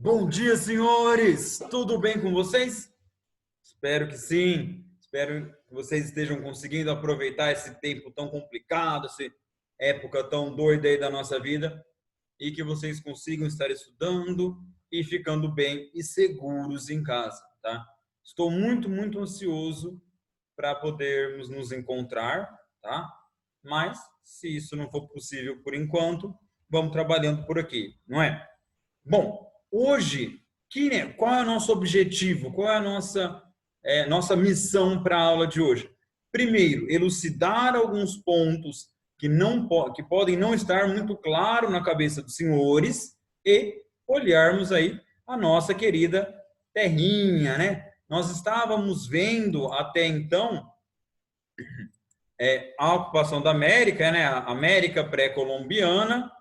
Bom dia, senhores! Tudo bem com vocês? Espero que sim. Espero que vocês estejam conseguindo aproveitar esse tempo tão complicado, essa época tão doida aí da nossa vida e que vocês consigam estar estudando e ficando bem e seguros em casa, tá? Estou muito ansioso para podermos nos encontrar, tá? Mas, se isso não for possível por enquanto, vamos trabalhando por aqui, não é? Bom, hoje, qual é o nosso objetivo? Qual é a nossa missão para a aula de hoje? Primeiro, elucidar alguns pontos que podem não estar muito claros na cabeça dos senhores e olharmos aí a nossa querida terrinha, né? Nós estávamos vendo até então a ocupação da América, né? A América pré-colombiana.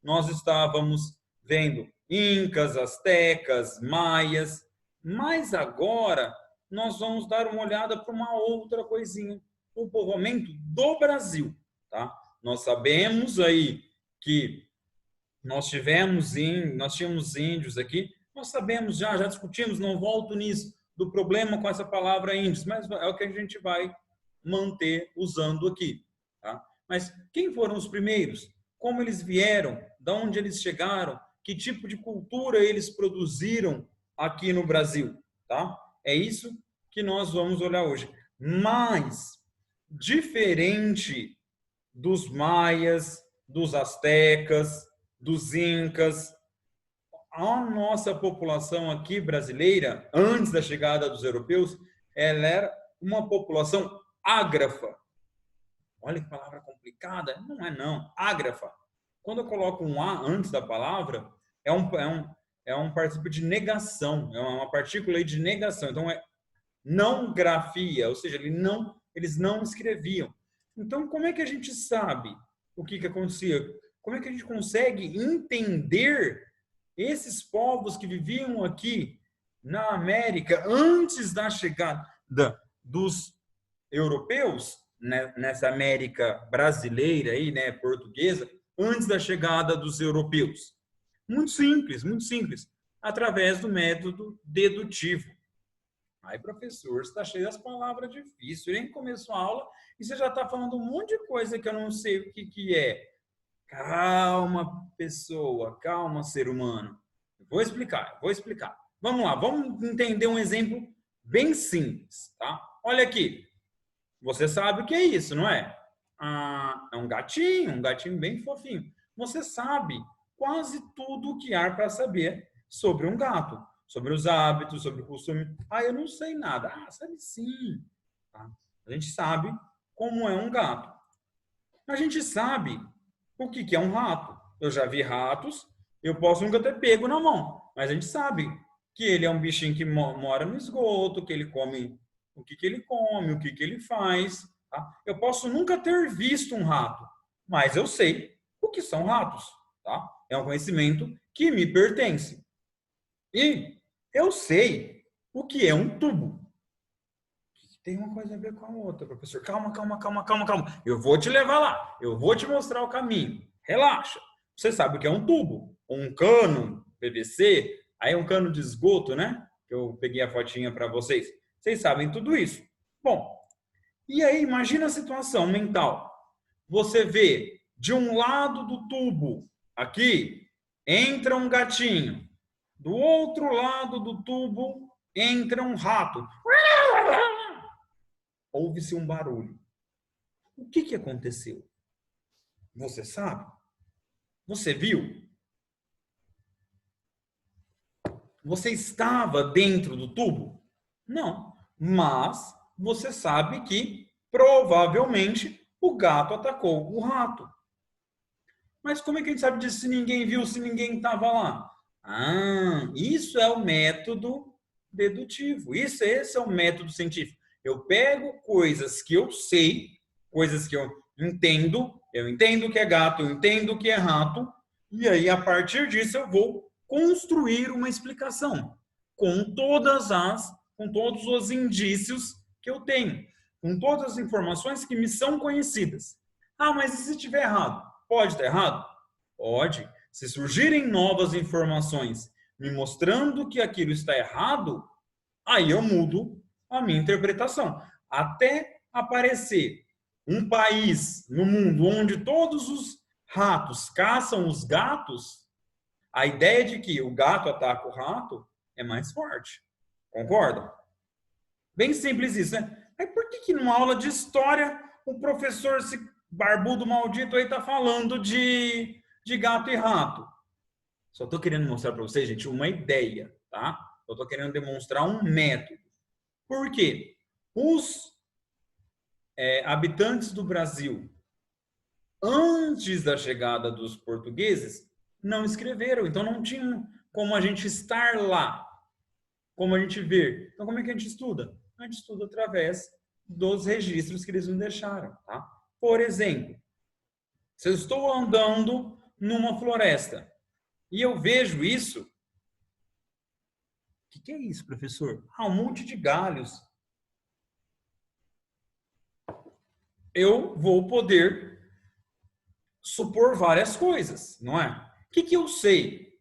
Nós estávamos vendo incas, astecas, maias, mas agora nós vamos dar uma olhada para uma outra coisinha, o povoamento do Brasil, tá? Nós sabemos aí que nós tínhamos índios aqui, nós sabemos já discutimos, não volto nisso, do problema com essa palavra índios, mas é o que a gente vai manter usando aqui, tá? Mas quem foram os primeiros? Como eles vieram? De onde eles chegaram? Que tipo de cultura eles produziram aqui no Brasil, tá? É isso que nós vamos olhar hoje. Mas, diferente dos maias, dos astecas, dos incas, a nossa população aqui brasileira, antes da chegada dos europeus, ela era uma população ágrafa. Olha que palavra complicada. Não é não. Ágrafa. Quando eu coloco um A antes da palavra, é um participio de negação. É uma partícula de negação. Então, é não grafia. Ou seja, eles não escreviam. Então, como é que a gente sabe o que acontecia? Como é que a gente consegue entender esses povos que viviam aqui na América antes da chegada dos europeus, né, nessa América brasileira aí, né, portuguesa, antes da chegada dos europeus? Muito simples, através do método dedutivo. Aí, professor, você está cheio das palavras difíceis, nem começou a aula e você já está falando um monte de coisa que eu não sei o que é. Calma, pessoa, calma, ser humano. Vou explicar. Vamos lá, vamos entender um exemplo bem simples, tá? Olha aqui. Você sabe o que é isso, não é? É um gatinho bem fofinho. Você sabe quase tudo o que há para saber sobre um gato, sobre os hábitos, sobre o costume. Ah, eu não sei nada. Ah, sabe sim. Tá? A gente sabe como é um gato. A gente sabe o que é um rato. Eu já vi ratos, eu posso nunca ter pego na mão, mas a gente sabe que ele é um bichinho que mora no esgoto, que ele come o que ele come, o que ele faz. Tá? Eu posso nunca ter visto um rato, mas eu sei o que são ratos. Tá? É um conhecimento que me pertence. E eu sei o que é um tubo. Tem uma coisa a ver com a outra, professor. Calma. Eu vou te levar lá. Eu vou te mostrar o caminho. Relaxa. Você sabe o que é um tubo, um cano, PVC, aí um cano de esgoto, né? Que eu peguei a fotinha para vocês. Vocês sabem tudo isso. Bom, e aí imagina a situação mental. Você vê de um lado do tubo, aqui, entra um gatinho. Do outro lado do tubo, entra um rato. Houve-se um barulho. O que aconteceu? Você sabe? Você viu? Você estava dentro do tubo? Não. Mas você sabe que provavelmente o gato atacou o rato. Mas como é que a gente sabe disso se ninguém viu, se ninguém estava lá? Ah, isso é o método dedutivo. Esse é o método científico. Eu pego coisas que eu sei, coisas que eu entendo que é gato, eu entendo que é rato, e aí, a partir disso, eu vou construir uma explicação com todos os indícios que eu tenho, com todas as informações que me são conhecidas. Ah, mas e se estiver errado? Pode estar errado? Pode. Se surgirem novas informações me mostrando que aquilo está errado, aí eu mudo a minha interpretação. Até aparecer um país no mundo onde todos os ratos caçam os gatos, a ideia de que o gato ataca o rato é mais forte. Concorda? Bem simples isso, né? Mas por que numa aula de história o professor, esse barbudo maldito aí, tá falando de gato e rato? Só estou querendo mostrar para vocês, gente, uma ideia, tá? Eu estou querendo demonstrar um método. Por quê? Os habitantes do Brasil, antes da chegada dos portugueses, não escreveram. Então, não tinha como a gente estar lá, como a gente ver. Então, como é que a gente estuda? A gente estuda através dos registros que eles nos deixaram, tá? Por exemplo, se eu estou andando numa floresta e eu vejo isso, o que é isso, professor? Ah, um monte de galhos. Eu vou poder supor várias coisas, não é? O que eu sei?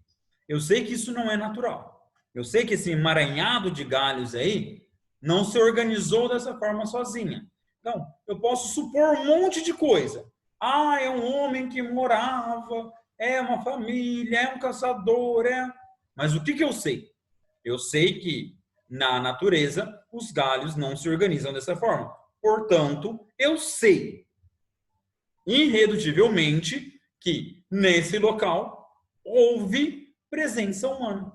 Eu sei que isso não é natural. Eu sei que esse emaranhado de galhos aí não se organizou dessa forma sozinha. Então, eu posso supor um monte de coisa. Ah, é um homem que morava, é uma família, é um caçador, é... Mas o que eu sei? Eu sei que na natureza os galhos não se organizam dessa forma. Portanto, eu sei irredutivelmente que nesse local houve presença humana.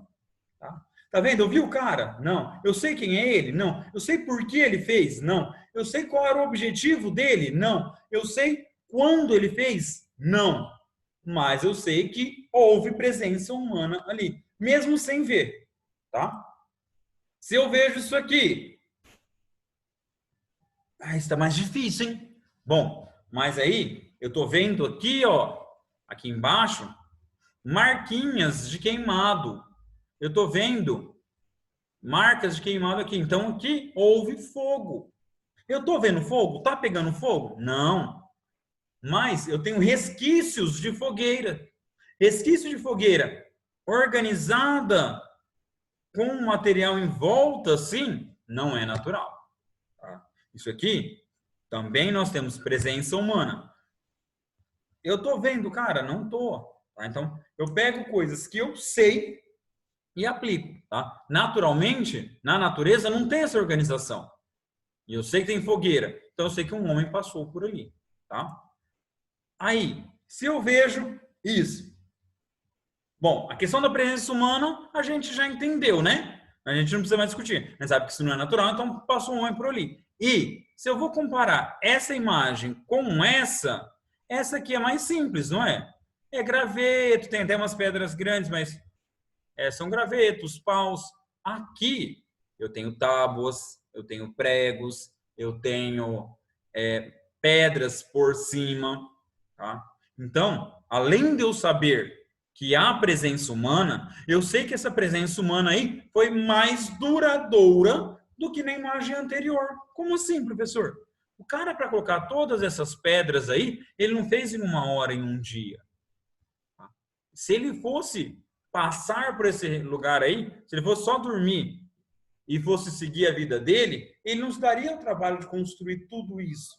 Tá vendo? Eu vi o cara? Não. Eu sei quem é ele? Não. Eu sei por que ele fez? Não. Eu sei qual era o objetivo dele? Não. Eu sei quando ele fez? Não. Mas eu sei que houve presença humana ali, mesmo sem ver, tá? Se eu vejo isso aqui, está mais difícil, hein? Bom, mas aí eu tô vendo aqui, ó, aqui embaixo, marquinhas de queimado. Eu tô vendo marcas de queimado aqui. Então aqui houve fogo. Eu tô vendo fogo? Tá pegando fogo? Não. Mas eu tenho resquícios de fogueira. Resquício de fogueira organizada com material em volta, assim, não é natural. Tá? Isso aqui também nós temos presença humana. Eu tô vendo, cara? Não tô. Tá? Então, eu pego coisas que eu sei e aplico. Tá? Naturalmente, na natureza, não tem essa organização. E eu sei que tem fogueira. Então, eu sei que um homem passou por ali. Tá? Aí, se eu vejo isso. Bom, a questão da presença humana, a gente já entendeu, né? A gente não precisa mais discutir. A gente sabe que isso não é natural, então passou um homem por ali. E, se eu vou comparar essa imagem com essa aqui é mais simples, não é? É graveto, tem até umas pedras grandes, mas são gravetos, paus. Aqui eu tenho tábuas, eu tenho pregos, eu tenho pedras por cima. Tá? Então, além de eu saber que há presença humana, eu sei que essa presença humana aí foi mais duradoura do que na imagem anterior. Como assim, professor? O cara, para colocar todas essas pedras aí, ele não fez em uma hora, em um dia. Se ele fosse passar por esse lugar aí, se ele fosse só dormir e fosse seguir a vida dele, ele não se daria o trabalho de construir tudo isso.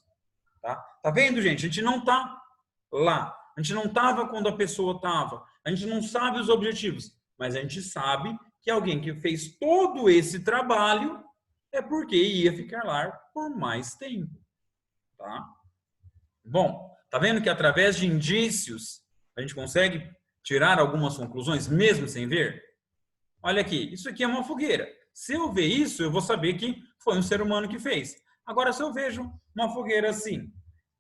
Tá vendo, gente? A gente não está lá. A gente não estava quando a pessoa estava. A gente não sabe os objetivos. Mas a gente sabe que alguém que fez todo esse trabalho é porque ia ficar lá por mais tempo. Tá? Bom, tá vendo que através de indícios a gente consegue tirar algumas conclusões mesmo sem ver? Olha aqui, isso aqui é uma fogueira. Se eu ver isso, eu vou saber que foi um ser humano que fez. Agora, se eu vejo uma fogueira assim,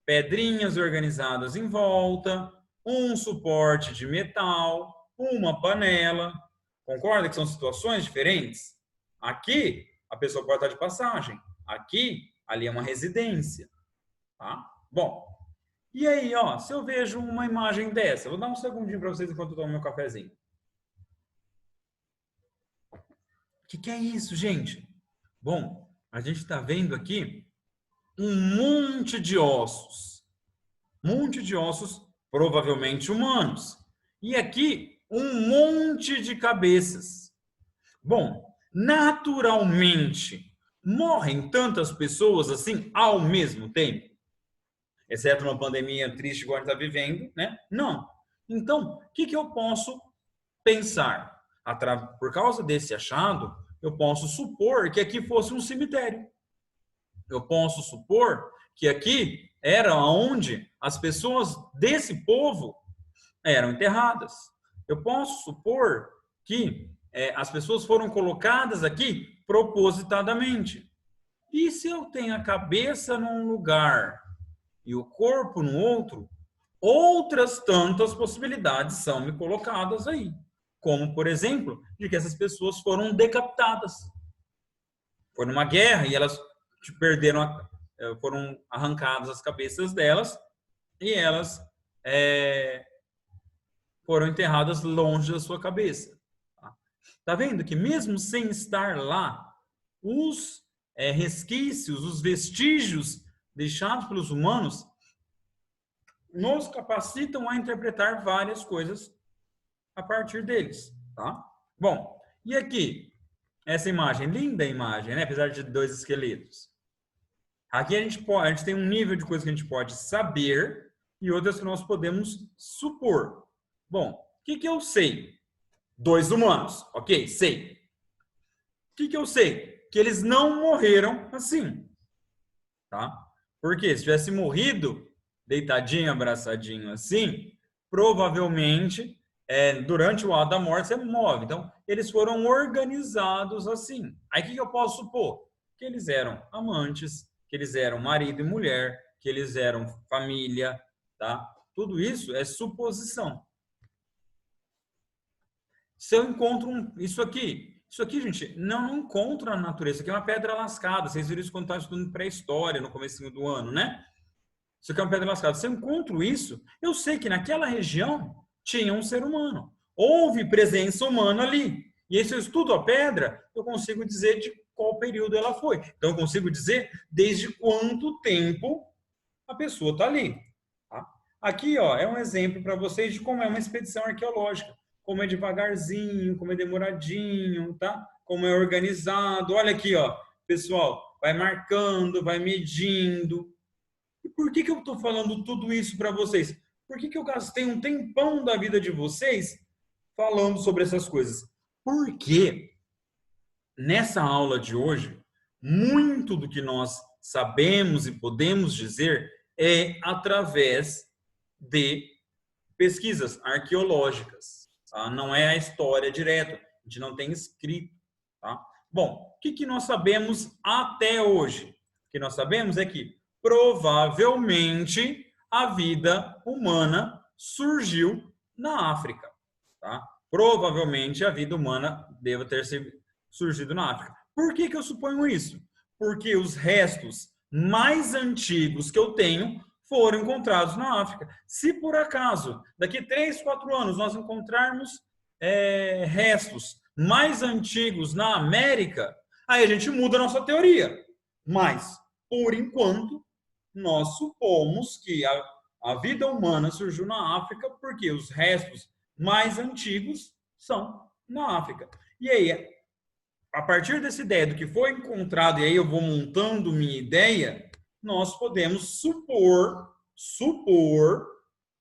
pedrinhas organizadas em volta, um suporte de metal, uma panela, concorda que são situações diferentes? Aqui, a pessoa pode estar de passagem. Aqui, ali é uma residência. Tá? Bom, e aí, ó, se eu vejo uma imagem dessa, vou dar um segundinho para vocês enquanto eu tomo meu cafezinho. O que é isso, gente? Bom, a gente está vendo aqui um monte de ossos. Monte de ossos, provavelmente humanos. E aqui um monte de cabeças. Bom, naturalmente, morrem tantas pessoas assim ao mesmo tempo? Exceto uma pandemia triste igual a gente está vivendo, né? Não. Então, o que eu posso pensar? Por causa desse achado, eu posso supor que aqui fosse um cemitério. Eu posso supor que aqui era onde as pessoas desse povo eram enterradas. Eu posso supor que as pessoas foram colocadas aqui propositadamente. E se eu tenho a cabeça num lugar e o corpo no outro, outras tantas possibilidades são me colocadas aí. Como, por exemplo, de que essas pessoas foram decapitadas. Foi numa guerra e elas perderam, foram arrancadas as cabeças delas e elas foram enterradas longe da sua cabeça. Tá vendo que mesmo sem estar lá, os resquícios, os vestígios deixados pelos humanos nos capacitam a interpretar várias coisas a partir deles, tá? Bom, e aqui, essa imagem, linda imagem, né? Apesar de dois esqueletos. Aqui a gente tem um nível de coisa que a gente pode saber e outras que nós podemos supor. Bom, o que eu sei? Dois humanos, ok? Sei. O que eu sei? Que eles não morreram assim, tá? Porque se tivesse morrido deitadinho, abraçadinho assim, provavelmente durante o ato da morte você morre. Então, eles foram organizados assim. Aí o que eu posso supor? Que eles eram amantes, que eles eram marido e mulher, que eles eram família, tá? Tudo isso é suposição. Se eu encontro isso aqui, gente, não encontro na natureza. Isso aqui é uma pedra lascada. Vocês viram isso quando estavam estudando pré-história no comecinho do ano, né? Isso aqui é uma pedra lascada. Se eu encontro isso, eu sei que naquela região tinha um ser humano. Houve presença humana ali. E aí, se eu estudo a pedra, eu consigo dizer de qual período ela foi. Então, eu consigo dizer desde quanto tempo a pessoa está ali. Tá? Aqui, ó, é um exemplo para vocês de como é uma expedição arqueológica. Como é devagarzinho, como é demoradinho, tá? Como é organizado. Olha aqui, ó, pessoal, vai marcando, vai medindo. E por que eu estou falando tudo isso para vocês? Por que eu gastei um tempão da vida de vocês falando sobre essas coisas? Porque nessa aula de hoje, muito do que nós sabemos e podemos dizer é através de pesquisas arqueológicas. Tá? Não é a história direta, a gente não tem escrito. Tá? Bom, o que nós sabemos até hoje? O que nós sabemos é que provavelmente a vida humana surgiu na África. Tá? Provavelmente a vida humana deva ter surgido na África. Por que eu suponho isso? Porque os restos mais antigos que eu tenho foram encontrados na África. Se por acaso, daqui 3, 4 anos, nós encontrarmos restos mais antigos na América, aí a gente muda a nossa teoria. Mas, por enquanto, nós supomos que a vida humana surgiu na África porque os restos mais antigos são na África. E aí, a partir dessa ideia do que foi encontrado, e aí eu vou montando minha ideia, nós podemos supor,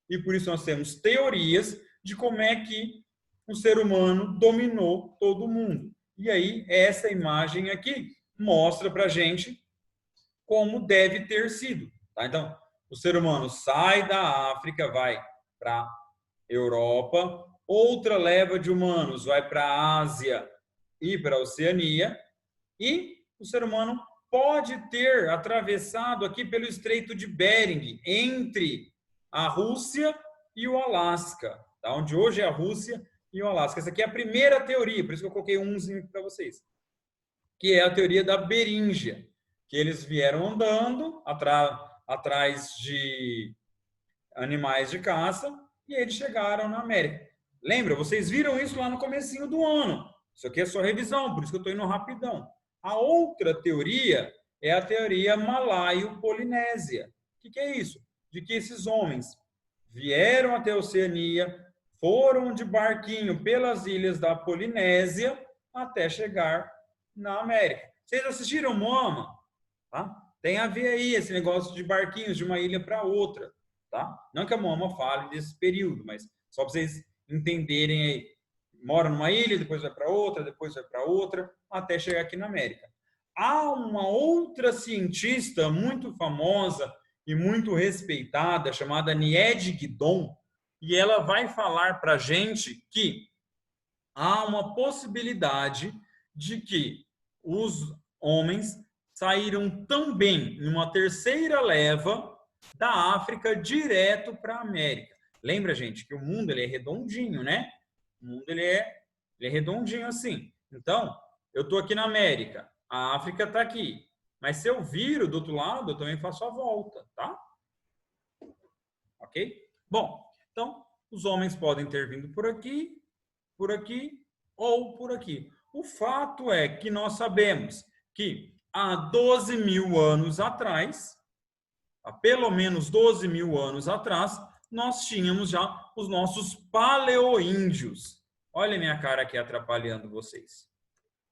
e por isso nós temos teorias de como é que o ser humano dominou todo mundo. E aí, essa imagem aqui mostra para a gente como deve ter sido. Tá? Então, o ser humano sai da África, vai para a Europa, outra leva de humanos vai para a Ásia e para a Oceania, e o ser humano pode ter atravessado aqui pelo Estreito de Bering, entre a Rússia e o Alasca, tá? Onde hoje é a Rússia e o Alasca. Essa aqui é a primeira teoria, por isso que eu coloquei umzinho para vocês, que é a teoria da Beríngia, que eles vieram andando atrás de animais de caça e eles chegaram na América. Lembra? Vocês viram isso lá no comecinho do ano. Isso aqui é só revisão, por isso que eu estou indo rapidão. A outra teoria é a teoria malaio-polinésia. O que é isso? De que esses homens vieram até a Oceania, foram de barquinho pelas ilhas da Polinésia até chegar na América. Vocês assistiram Moama? Tá? Tem a ver aí esse negócio de barquinhos de uma ilha para outra. Tá? Não que a Moama fale desse período, mas só para vocês entenderem aí. Mora numa ilha, depois vai para outra, depois vai para outra, até chegar aqui na América. Há uma outra cientista muito famosa e muito respeitada, chamada Nied Guidon, e ela vai falar para a gente que há uma possibilidade de que os homens saíram também em uma terceira leva da África direto para a América. Lembra, gente, que o mundo ele é redondinho, né? O mundo ele é redondinho assim. Então, eu estou aqui na América, a África está aqui. Mas se eu viro do outro lado, eu também faço a volta, tá? Ok? Bom, então, os homens podem ter vindo por aqui ou por aqui. O fato é que nós sabemos que há 12 mil anos atrás, há pelo menos 12 mil anos atrás, nós tínhamos já os nossos paleoíndios. Olha a minha cara aqui atrapalhando vocês.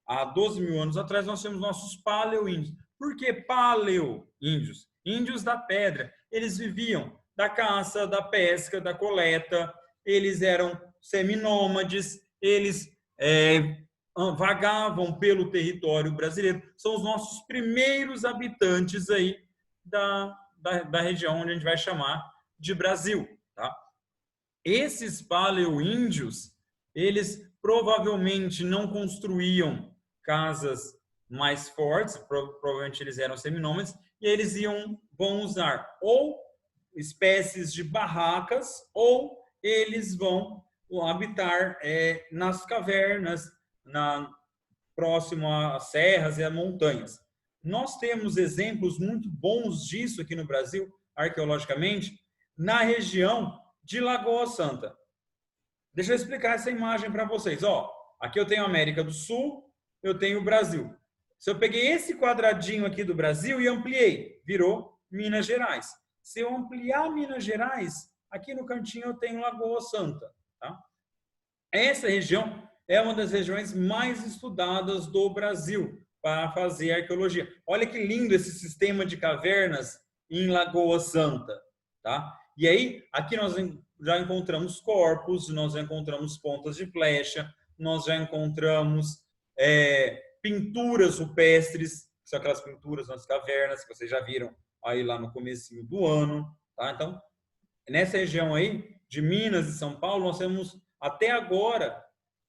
Há 12 mil anos atrás, nós temos nossos paleoíndios. Por que paleoíndios? Índios da pedra. Eles viviam da caça, da pesca, da coleta. Eles eram seminômades. Eles vagavam pelo território brasileiro. São os nossos primeiros habitantes aí da região onde a gente vai chamar de Brasil. Tá? Esses paleoíndios, eles provavelmente não construíam casas mais fortes, provavelmente eles eram seminômades, e eles vão usar ou espécies de barracas, ou eles vão habitar nas cavernas, próximo às serras e a montanhas. Nós temos exemplos muito bons disso aqui no Brasil, arqueologicamente, na região de Lagoa Santa. Deixa eu explicar essa imagem para vocês. Ó, aqui eu tenho a América do Sul, eu tenho o Brasil. Se eu peguei esse quadradinho aqui do Brasil e ampliei, virou Minas Gerais. Se eu ampliar Minas Gerais, aqui no cantinho eu tenho Lagoa Santa. Tá? Essa região é uma das regiões mais estudadas do Brasil para fazer arqueologia. Olha que lindo esse sistema de cavernas em Lagoa Santa. Tá? E aí, aqui nós já encontramos corpos, nós já encontramos pontas de flecha, nós já encontramos pinturas rupestres, que são aquelas pinturas nas cavernas que vocês já viram aí lá no comecinho do ano. Tá? Então, nessa região aí, de Minas e São Paulo, nós temos, até agora,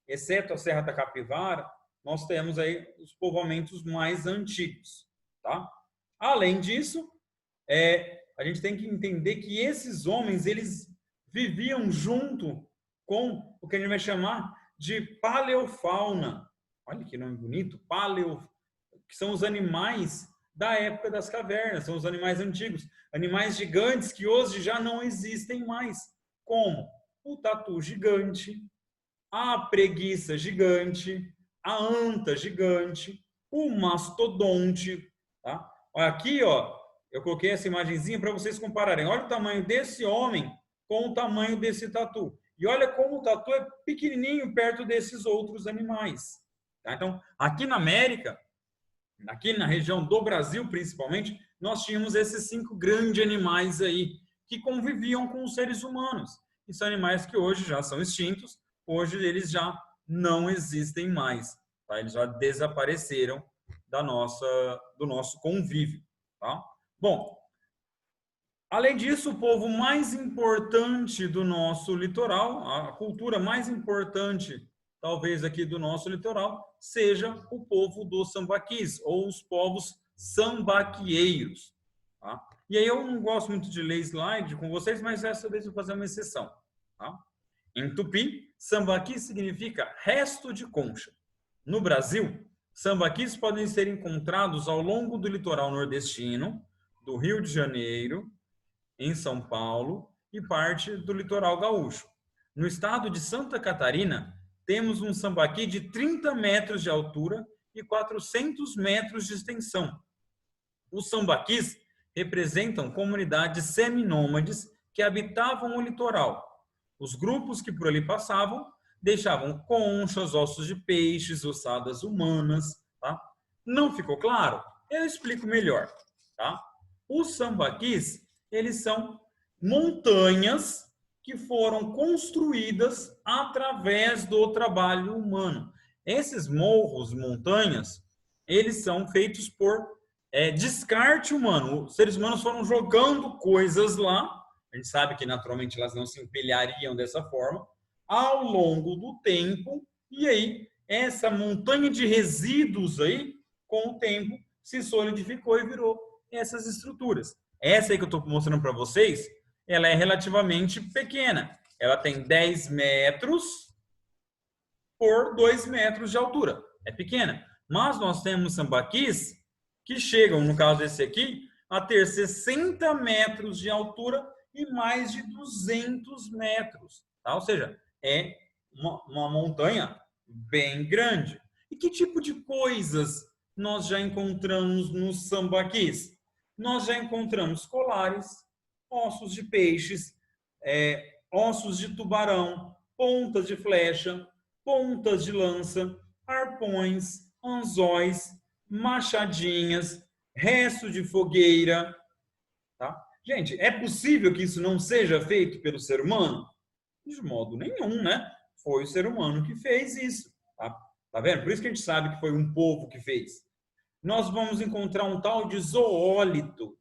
exceto a Serra da Capivara, nós temos aí os povoamentos mais antigos. Tá? Além disso, a gente tem que entender que esses homens, eles viviam junto com o que a gente vai chamar de paleofauna. Olha que nome bonito, que são os animais da época das cavernas, são os animais antigos, animais gigantes que hoje já não existem mais, como o tatu gigante, a preguiça gigante, a anta gigante, o mastodonte. Tá? Aqui, ó, eu coloquei essa imagenzinha para vocês compararem. Olha o tamanho desse homem com o tamanho desse tatu. E olha como o tatu é pequenininho perto desses outros animais. Tá? Então, aqui na América, aqui na região do Brasil principalmente, nós tínhamos esses 5 grandes animais aí que conviviam com os seres humanos. E são animais que hoje já são extintos, hoje eles já não existem mais. Tá? Eles já desapareceram do nosso convívio. Tá? Bom, além disso, o povo mais importante do nosso litoral, a cultura mais importante, talvez aqui do nosso litoral, seja o povo dos sambaquis, ou os povos sambaquieiros. Tá? E aí eu não gosto muito de ler slide com vocês, mas dessa vez eu vou fazer uma exceção. Tá? Em Tupi, sambaqui significa resto de concha. No Brasil, sambaquis podem ser encontrados ao longo do litoral nordestino, do Rio de Janeiro, em São Paulo e parte do litoral gaúcho. No estado de Santa Catarina, temos um sambaqui de 30 metros de altura e 400 metros de extensão. Os sambaquis representam comunidades seminômades que habitavam o litoral. Os grupos que por ali passavam deixavam conchas, ossos de peixes, ossadas humanas, tá? Não ficou claro? Eu explico melhor, tá? Os sambaquis, eles são montanhas que foram construídas através do trabalho humano. Esses morros, montanhas, eles são feitos por descarte humano. Os seres humanos foram jogando coisas lá, a gente sabe que naturalmente elas não se empilhariam dessa forma, ao longo do tempo, e aí essa montanha de resíduos aí, com o tempo, se solidificou e virou essas estruturas. Essa aí que eu estou mostrando para vocês, ela é relativamente pequena. Ela tem 10 metros por 2 metros de altura. É pequena. Mas nós temos sambaquis que chegam, no caso desse aqui, a ter 60 metros de altura e mais de 200 metros. Tá? Ou seja, é uma montanha bem grande. E que tipo de coisas nós já encontramos nos sambaquis? Nós já encontramos colares, ossos de peixes, ossos de tubarão, pontas de flecha, pontas de lança, arpões, anzóis, machadinhas, resto de fogueira. Tá? Gente, é possível que isso não seja feito pelo ser humano? De modo nenhum, né? Foi o ser humano que fez isso. Tá vendo? Por isso que a gente sabe que foi um povo que fez. Nós vamos encontrar um tal de zoólito.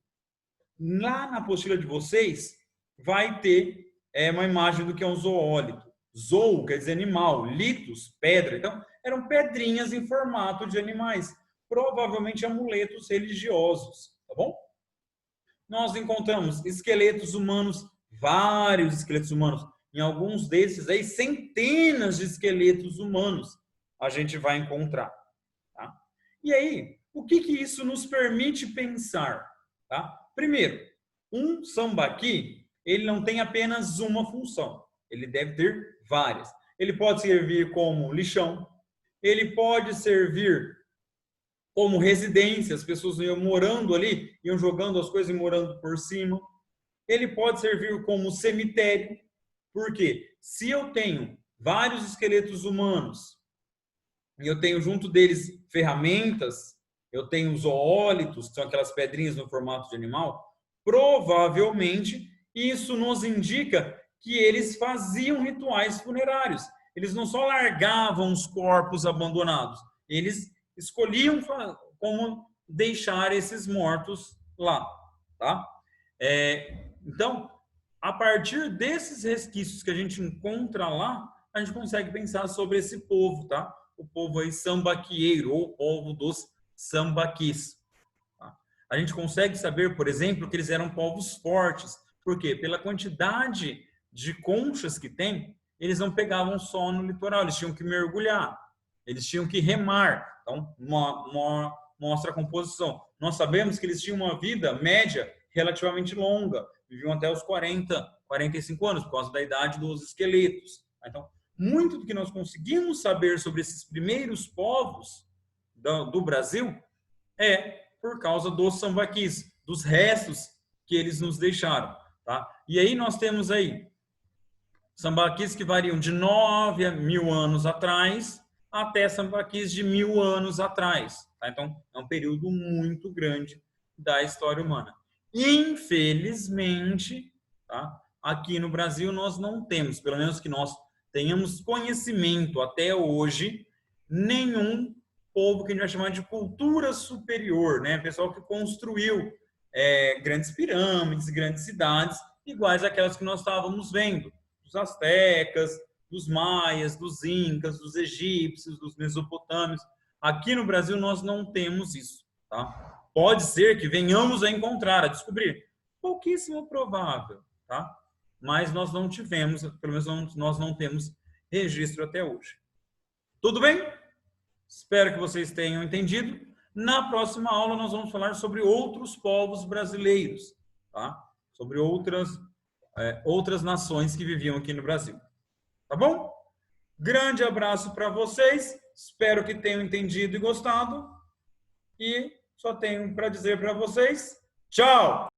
Lá na apostila de vocês vai ter uma imagem do que é um zoólito. Zoo quer dizer animal, litos, pedra. Então, eram pedrinhas em formato de animais. Provavelmente amuletos religiosos, tá bom? Nós encontramos esqueletos humanos, vários esqueletos humanos. Em alguns desses aí, centenas de esqueletos humanos a gente vai encontrar. Tá? E aí, o que isso nos permite pensar? Tá? Primeiro, um sambaqui, ele não tem apenas uma função. Ele deve ter várias. Ele pode servir como lixão, ele pode servir como residência, as pessoas iam morando ali, iam jogando as coisas e morando por cima. Ele pode servir como cemitério, porque se eu tenho vários esqueletos humanos e eu tenho junto deles ferramentas, eu tenho zoólitos, que são aquelas pedrinhas no formato de animal, provavelmente isso nos indica que eles faziam rituais funerários. Eles não só largavam os corpos abandonados, eles escolhiam como deixar esses mortos lá, tá? Então, a partir desses resquícios que a gente encontra lá, a gente consegue pensar sobre esse povo, tá? O povo aí sambaquieiro, ou o povo dos sambaquis. Tá? A gente consegue saber, por exemplo, que eles eram povos fortes. Por quê? Pela quantidade de conchas que tem, eles não pegavam só no litoral, eles tinham que mergulhar, eles tinham que remar. Então, mostra a composição. Nós sabemos que eles tinham uma vida média relativamente longa, viviam até os 40, 45 anos, por causa da idade dos esqueletos. Então, muito do que nós conseguimos saber sobre esses primeiros povos do Brasil é por causa dos sambaquis, dos restos que eles nos deixaram. Tá? E aí nós temos aí sambaquis que variam de 9 a 1000 anos atrás até sambaquis de 1000 anos atrás. Tá? Então, é um período muito grande da história humana. Infelizmente, tá? Aqui no Brasil nós não temos, pelo menos que nós tenhamos conhecimento até hoje, nenhum povo que a gente vai chamar de cultura superior, né? Pessoal que construiu grandes pirâmides, grandes cidades, iguais àquelas que nós estávamos vendo, dos astecas, dos maias, dos incas, dos egípcios, dos mesopotâmios. Aqui no Brasil nós não temos isso, tá? Pode ser que venhamos a encontrar, a descobrir. Pouquíssimo provável, tá? Mas nós não tivemos, pelo menos nós não temos registro até hoje. Tudo bem? Espero que vocês tenham entendido. Na próxima aula nós vamos falar sobre outros povos brasileiros, tá? Sobre outras nações que viviam aqui no Brasil. Tá bom? Grande abraço para vocês. Espero que tenham entendido e gostado. E só tenho para dizer para vocês, tchau!